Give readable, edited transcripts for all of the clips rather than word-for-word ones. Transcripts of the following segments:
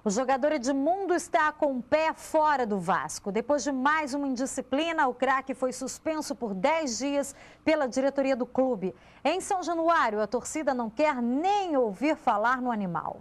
O jogador Edmundo está com o pé fora do Vasco. Depois de mais uma indisciplina, o craque foi suspenso por 10 dias pela diretoria do clube. Em São Januário, a torcida não quer nem ouvir falar no animal.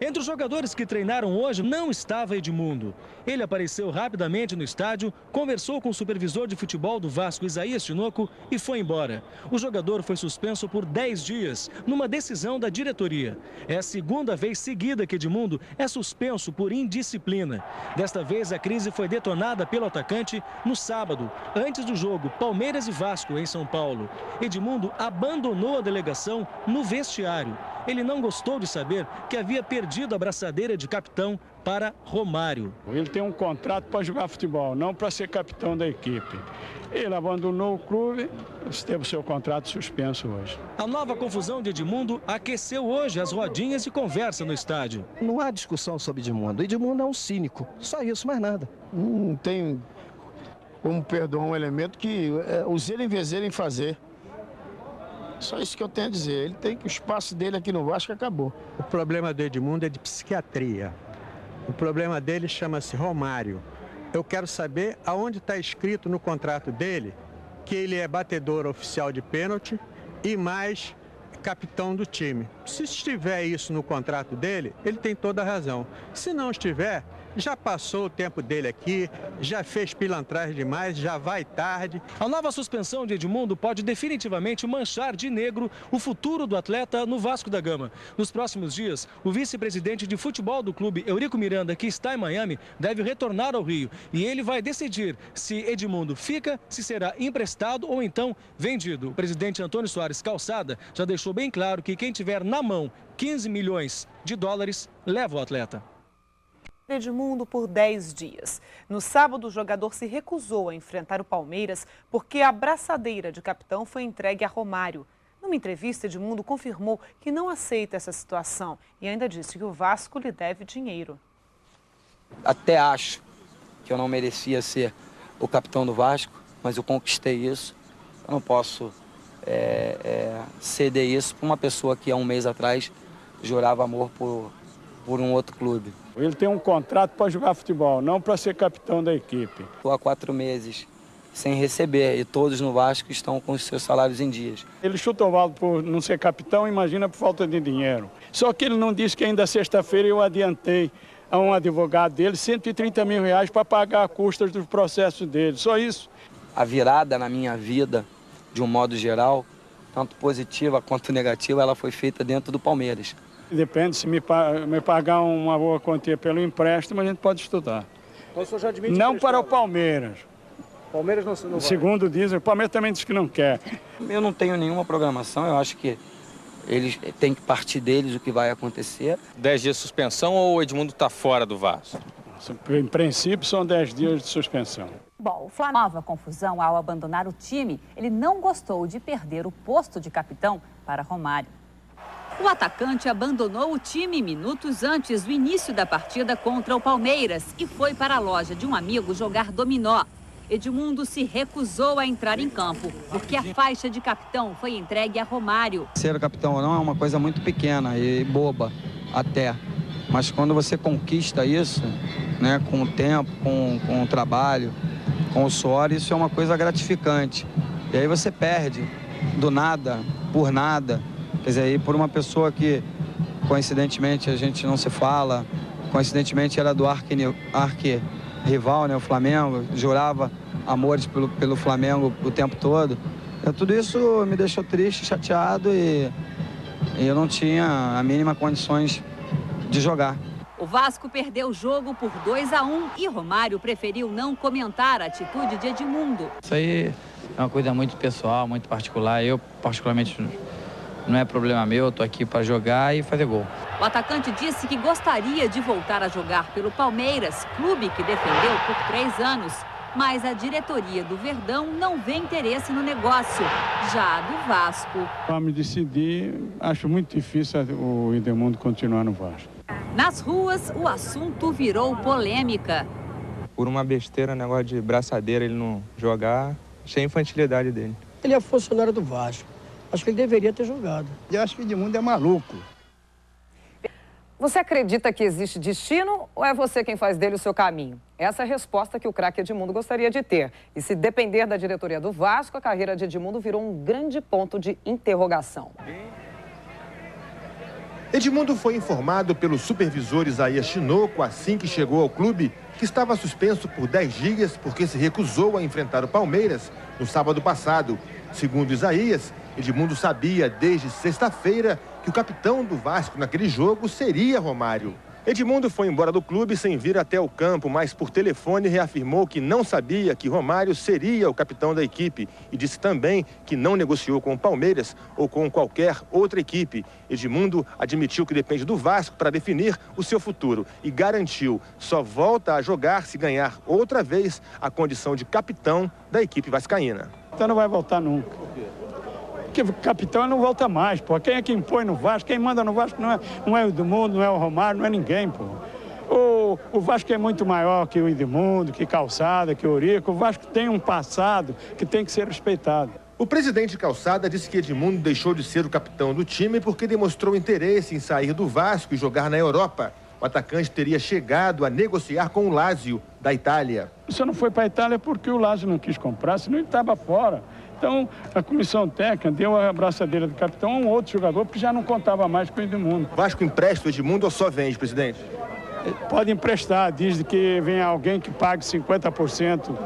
Entre os jogadores que treinaram hoje não estava Edmundo. Ele apareceu rapidamente no estádio, conversou com o supervisor de futebol do Vasco, Isaías Tinoco, e foi embora. O jogador foi suspenso por 10 dias, numa decisão da diretoria. É a segunda vez seguida que Edmundo é suspenso por indisciplina. Desta vez, a crise foi detonada pelo atacante no sábado, antes do jogo Palmeiras e Vasco, em São Paulo. Edmundo abandonou a delegação no vestiário. Ele não gostou de saber que havia perdido a braçadeira de capitão para Romário. Ele tem um contrato para jogar futebol, não para ser capitão da equipe. Ele abandonou o clube, teve o seu contrato suspenso hoje. A nova confusão de Edmundo aqueceu hoje as rodinhas de conversa no estádio. Não há discussão sobre Edmundo. Edmundo é um cínico, só isso, mais nada. Não tem como perdoar um elemento que os ele em vez de fazer. Só isso que eu tenho a dizer. Ele tem que o espaço dele aqui no Vasco acabou. O problema do Edmundo é de psiquiatria. O problema dele chama-se Romário. Eu quero saber aonde está escrito no contrato dele que ele é batedor oficial de pênalti e mais capitão do time. Se estiver isso no contrato dele, ele tem toda a razão. Se não estiver, já passou o tempo dele aqui, já fez pilantragem demais, já vai tarde. A nova suspensão de Edmundo pode definitivamente manchar de negro o futuro do atleta no Vasco da Gama. Nos próximos dias, o vice-presidente de futebol do clube, Eurico Miranda, que está em Miami, deve retornar ao Rio. E ele vai decidir se Edmundo fica, se será emprestado ou então vendido. O presidente Antônio Soares Calçada já deixou bem claro que quem tiver na mão 15 milhões de dólares leva o atleta. Edmundo por 10 dias. No sábado, o jogador se recusou a enfrentar o Palmeiras porque a braçadeira de capitão foi entregue a Romário. Numa entrevista, Edmundo confirmou que não aceita essa situação e ainda disse que o Vasco lhe deve dinheiro. Até acho que eu não merecia ser o capitão do Vasco, mas eu conquistei isso. Eu não posso ceder isso para uma pessoa que há um mês atrás jurava amor por um outro clube. Ele tem um contrato para jogar futebol, não para ser capitão da equipe. Estou há 4 meses sem receber e todos no Vasco estão com os seus salários em dias. Ele chuta o balde por não ser capitão, imagina por falta de dinheiro. Só que ele não disse que ainda sexta-feira eu adiantei a um advogado dele 130 mil reais para pagar a custas dos processos dele, só isso. A virada na minha vida, de um modo geral, tanto positiva quanto negativa, ela foi feita dentro do Palmeiras. Depende, se me pagar uma boa quantia pelo empréstimo, a gente pode estudar. Mas o senhor já admite não para o Palmeiras. Palmeiras não vai. Segundo dizem, o Palmeiras também diz que não quer. Eu não tenho nenhuma programação, eu acho que eles têm que partir deles o que vai acontecer. 10 dias de suspensão ou o Edmundo está fora do Vasco? Em princípio, são 10 dias de suspensão. Bom, o Flamengo nova confusão ao abandonar o time. Ele não gostou de perder o posto de capitão para Romário. O atacante abandonou o time minutos antes do início da partida contra o Palmeiras e foi para a loja de um amigo jogar dominó. Edmundo se recusou a entrar em campo, porque a faixa de capitão foi entregue a Romário. Ser capitão ou não é uma coisa muito pequena e boba até. Mas quando você conquista isso, né, com o tempo, com o trabalho, com o suor, isso é uma coisa gratificante. E aí você perde do nada, por nada. Quer dizer, aí por uma pessoa que, coincidentemente, a gente não se fala, coincidentemente era do arqui-rival, né, o Flamengo, jurava amores pelo Flamengo o tempo todo. Tudo isso me deixou triste, chateado e eu não tinha a mínima condições de jogar. O Vasco perdeu o jogo por 2-1 e Romário preferiu não comentar a atitude de Edmundo. Isso aí é uma coisa muito pessoal, muito particular. Eu, particularmente, não é problema meu, eu tô aqui para jogar e fazer gol. O atacante disse que gostaria de voltar a jogar pelo Palmeiras, clube que defendeu por 3 anos. Mas a diretoria do Verdão não vê interesse no negócio, já do Vasco. Para me decidir, acho muito difícil o Edmundo continuar no Vasco. Nas ruas, o assunto virou polêmica. Por uma besteira, negócio de braçadeira, ele não jogar, achei a infantilidade dele. Ele é funcionário do Vasco. Acho que ele deveria ter jogado. Eu acho que o Edmundo é maluco. Você acredita que existe destino ou é você quem faz dele o seu caminho? Essa é a resposta que o craque Edmundo gostaria de ter. E se depender da diretoria do Vasco, a carreira de Edmundo virou um grande ponto de interrogação. Edmundo foi informado pelo supervisor Isaías Tinoco, assim que chegou ao clube, que estava suspenso por 10 dias porque se recusou a enfrentar o Palmeiras no sábado passado. Segundo Isaías, Edmundo sabia desde sexta-feira que o capitão do Vasco naquele jogo seria Romário. Edmundo foi embora do clube sem vir até o campo, mas por telefone reafirmou que não sabia que Romário seria o capitão da equipe e disse também que não negociou com o Palmeiras ou com qualquer outra equipe. Edmundo admitiu que depende do Vasco para definir o seu futuro e garantiu só volta a jogar se ganhar outra vez a condição de capitão da equipe vascaína. Então não vai voltar nunca. Porque o capitão não volta mais, pô. Quem é que impõe no Vasco? Quem manda no Vasco não é o Edmundo, não é o Romário, não é ninguém, pô. O Vasco é muito maior que o Edmundo, que Calçada, que Eurico. O Vasco tem um passado que tem que ser respeitado. O presidente Calçada disse que Edmundo deixou de ser o capitão do time porque demonstrou interesse em sair do Vasco e jogar na Europa. O atacante teria chegado a negociar com o Lazio, da Itália. Você não foi para a Itália porque o Lazio não quis comprar, senão ele estava fora. Então, a comissão técnica deu a abraçadeira do capitão a um outro jogador, porque já não contava mais com o Edmundo. Vasco empresta o Edmundo ou só vende, presidente? Pode emprestar, diz que vem alguém que pague 50%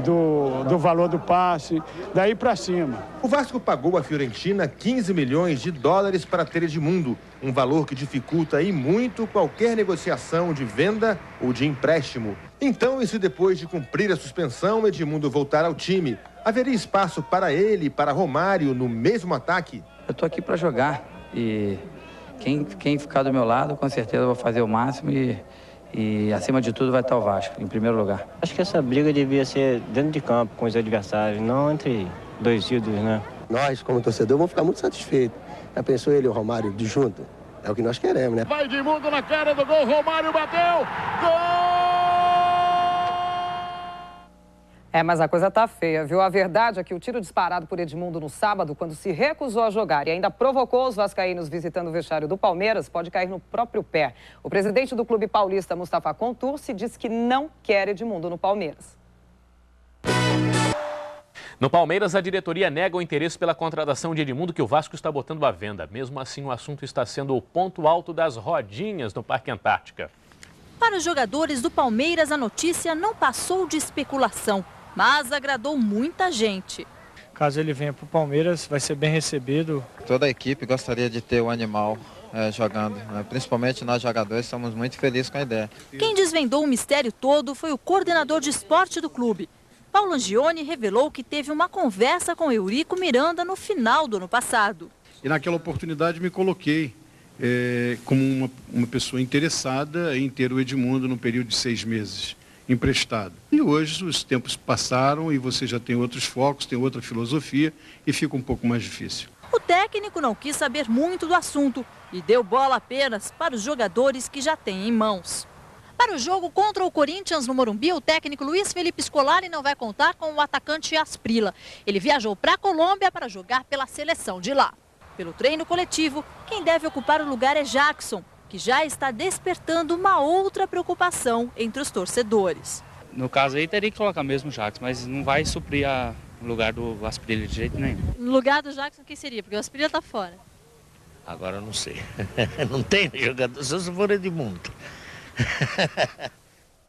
do valor do passe, daí para cima. O Vasco pagou à Fiorentina 15 milhões de dólares para ter Edmundo, um valor que dificulta e muito qualquer negociação de venda ou de empréstimo. Então, e se depois de cumprir a suspensão, Edmundo voltar ao time, haveria espaço para ele e para Romário no mesmo ataque? Eu estou aqui para jogar e quem ficar do meu lado, com certeza eu vou fazer o máximo e acima de tudo vai estar o Vasco, em primeiro lugar. Acho que essa briga devia ser dentro de campo com os adversários, não entre dois ídolos, né? Nós, como torcedor, vamos ficar muito satisfeitos. Já pensou ele e o Romário de junto? É o que nós queremos, né? Vai Edmundo na cara do gol, Romário bateu, gol! Mas a coisa tá feia, viu? A verdade é que o tiro disparado por Edmundo no sábado, quando se recusou a jogar e ainda provocou os vascaínos visitando o vestiário do Palmeiras, pode cair no próprio pé. O presidente do clube paulista, Mustafa Contursi, disse que não quer Edmundo no Palmeiras. No Palmeiras, a diretoria nega o interesse pela contratação de Edmundo, que o Vasco está botando à venda. Mesmo assim, o assunto está sendo o ponto alto das rodinhas no Parque Antártica. Para os jogadores do Palmeiras, a notícia não passou de especulação, mas agradou muita gente. Caso ele venha para o Palmeiras, vai ser bem recebido. Toda a equipe gostaria de ter o animal jogando, né? Principalmente nós jogadores estamos muito felizes com a ideia. Quem desvendou o mistério todo foi o coordenador de esporte do clube. Paulo Angione revelou que teve uma conversa com Eurico Miranda no final do ano passado. E naquela oportunidade me coloquei como uma pessoa interessada em ter o Edmundo no período de 6 meses emprestado. E hoje os tempos passaram e você já tem outros focos, tem outra filosofia e fica um pouco mais difícil. O técnico não quis saber muito do assunto e deu bola apenas para os jogadores que já tem em mãos. Para o jogo contra o Corinthians no Morumbi, o técnico Luiz Felipe Scolari não vai contar com o atacante Asprilla. Ele viajou para a Colômbia para jogar pela seleção de lá. Pelo treino coletivo, quem deve ocupar o lugar é Jackson, que já está despertando uma outra preocupação entre os torcedores. No caso aí teria que colocar mesmo o Jackson, mas não vai suprir o lugar do Asprilla de jeito nenhum. No lugar do Jackson, quem seria? Porque o Asprilla está fora. Agora eu não sei. Não tem jogador, só se for Edmundo.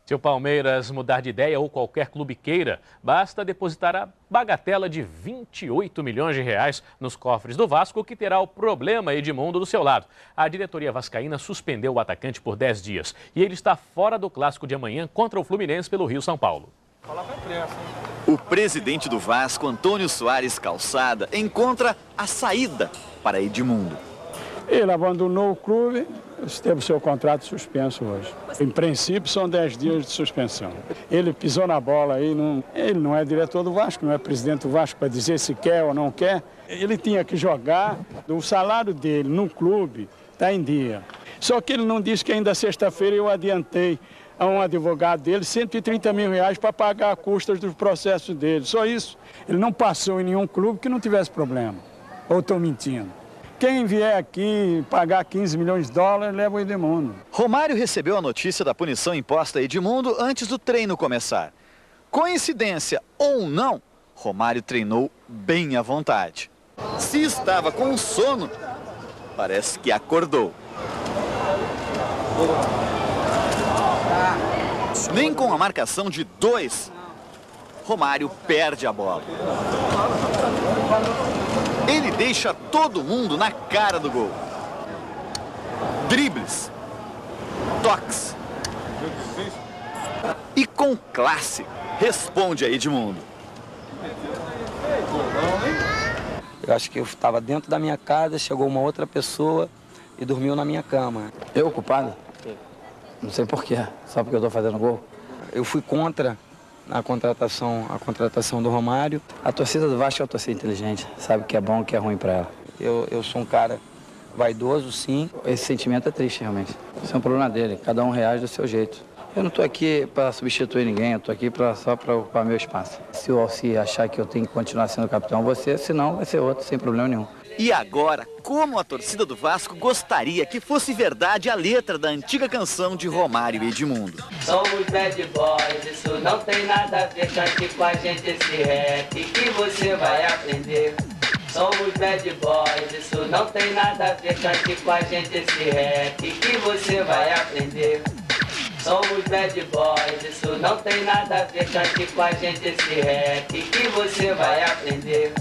Se o Palmeiras mudar de ideia ou qualquer clube queira, basta depositar a bagatela de 28 milhões de reais nos cofres do Vasco, que terá o problema Edmundo do seu lado. A diretoria vascaína suspendeu o atacante por 10 dias e ele está fora do clássico de amanhã contra o Fluminense pelo Rio-São Paulo. O presidente do Vasco, Antônio Soares Calçada, encontra a saída para Edmundo. Ele abandonou o clube, teve seu contrato suspenso hoje. Em princípio, são 10 dias de suspensão. Ele pisou na bola aí, ele não é diretor do Vasco, não é presidente do Vasco para dizer se quer ou não quer. Ele tinha que jogar, o salário dele no clube está em dia. Só que ele não disse que ainda sexta-feira eu adiantei a um advogado dele 130 mil reais para pagar as custas dos processos dele. Só isso. Ele não passou em nenhum clube que não tivesse problema. Ou estou mentindo? Quem vier aqui pagar 15 milhões de dólares, leva o Edmundo. Romário recebeu a notícia da punição imposta a Edmundo antes do treino começar. Coincidência ou não, Romário treinou bem à vontade. Se estava com sono, parece que acordou. Nem com a marcação de 2, Romário perde a bola. Ele deixa todo mundo na cara do gol. Dribles, toques e com classe responde a Edmundo. Eu acho que eu estava dentro da minha casa, chegou uma outra pessoa e dormiu na minha cama. Eu culpado? Não sei porquê, só porque eu estou fazendo gol. Eu fui contra a contratação do Romário. A torcida do Vasco é uma torcida inteligente, sabe o que é bom e o que é ruim para ela. Eu sou um cara vaidoso, sim. Esse sentimento é triste, realmente. Isso é um problema dele, cada um reage do seu jeito. Eu não estou aqui para substituir ninguém, eu estou aqui só para ocupar meu espaço. Se o Alci achar que eu tenho que continuar sendo capitão, você, senão vai ser outro, sem problema nenhum. E agora, como a torcida do Vasco gostaria que fosse verdade a letra da antiga canção de Romário e Edmundo. Somos bad boys, isso não tem nada a ver, cante com a gente esse rap que você vai aprender. Somos bad boys, isso não tem nada a ver, cante com a gente esse rap que você vai aprender. Somos bad boys, isso não tem nada a ver, cante com a gente esse rap que você vai aprender.